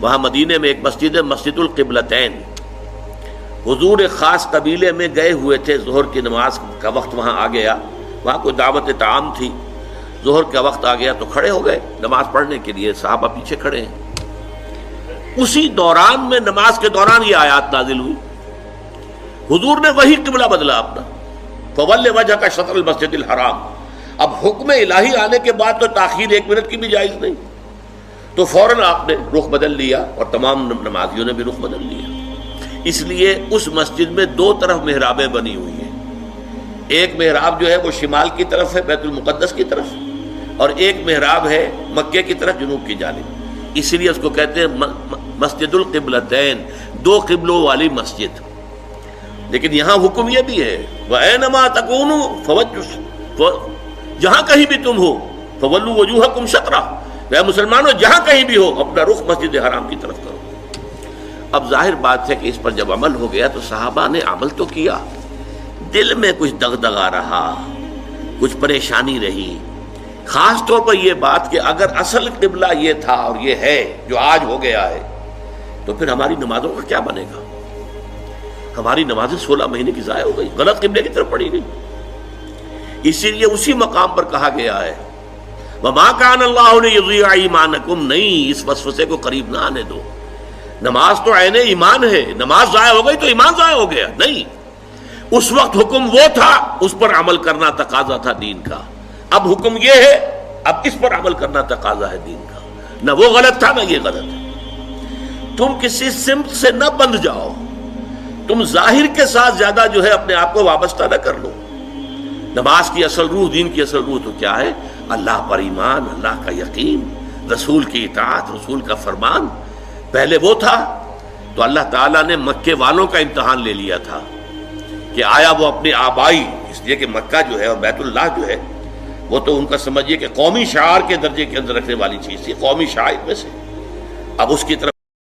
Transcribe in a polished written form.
وہاں مدینے میں ایک مسجد ہے مسجد القبلتین، حضور ایک خاص قبیلے میں گئے ہوئے تھے، ظہر کی نماز کا وقت وہاں آ گیا، وہاں کوئی دعوت طعام تھی، ظہر کا وقت آ گیا تو کھڑے ہو گئے نماز پڑھنے کے لیے، صحابہ پیچھے کھڑے ہیں۔ اسی دوران میں نماز کے دوران یہ آیات نازل ہوئی، حضور نے وہی قبلہ بدلا اپنا، فول وجہک شطر المسجد الحرام۔ اب حکم الہی آنے کے بعد تو تاخیر 1 منٹ کی بھی جائز نہیں، تو فوراً آپ نے رخ بدل لیا اور تمام نمازیوں نے بھی رخ بدل لیا۔ اس لیے اس مسجد میں 2 طرف محرابیں بنی ہوئی ہیں، ایک محراب جو ہے وہ شمال کی طرف ہے بیت المقدس کی طرف، اور ایک محراب ہے مکے کی طرف جنوب کی جانب، اسی لیے اس کو کہتے ہیں مسجد القبلتین، 2 قبلوں والی مسجد۔ لیکن یہاں حکم یہ بھی ہے وَأَيْنَمَا تَكُونُوا فَوَجُّ، جہاں کہیں بھی تم ہو فَوَلُّوا وُجُوهَكُمْ شَطْرَهُ، اے مسلمانوں جہاں کہیں بھی ہو اپنا رخ مسجد حرام کی طرف کرو۔ اب ظاہر بات ہے کہ اس پر جب عمل ہو گیا تو صحابہ نے عمل تو کیا، دل میں کچھ دغدغہ رہا، کچھ پریشانی رہی، خاص طور پر یہ بات کہ اگر اصل قبلہ یہ تھا اور یہ ہے جو آج ہو گیا ہے تو پھر ہماری نمازوں کا کیا بنے گا؟ ہماری نمازیں 16 مہینے کی ضائع ہو گئی، غلط قبلے کی طرف پڑھی گئی۔ اسی لیے اسی مقام پر کہا گیا ہے وَمَا كَانَ اللَّهُ لِيُضِيعَ إِيمَانَكُمْ، نہیں اس وسوسے کو قریب نہ آنے دو، نماز تو عین ایمان ہے، نماز ضائع ہو گئی تو ایمان ضائع ہو گیا نہیں، اس وقت حکم وہ تھا، اس پر عمل کرنا تقاضا تھا دین کا، اب حکم یہ ہے، اب اس پر عمل کرنا تقاضا ہے دین کا، نہ وہ غلط تھا نہ یہ غلط ہے۔ تم کسی سمت سے نہ بندھ جاؤ، تم ظاہر کے ساتھ زیادہ جو ہے اپنے آپ کو وابستہ نہ کر لو۔ نماز کی اصل روح، دین کی اصل روح تو کیا ہے؟ اللہ پر ایمان، اللہ کا یقین، رسول کی اطاعت، رسول کا فرمان۔ پہلے وہ تھا تو اللہ تعالیٰ نے مکے والوں کا امتحان لے لیا تھا کہ آیا وہ اپنی آبائی، اس لیے کہ مکہ جو ہے اور بیت اللہ جو ہے وہ تو ان کا سمجھیے کہ قومی شعار کے درجے کے اندر رکھنے والی چیز تھی، قومی شعائر میں سے، اب اس کی طرف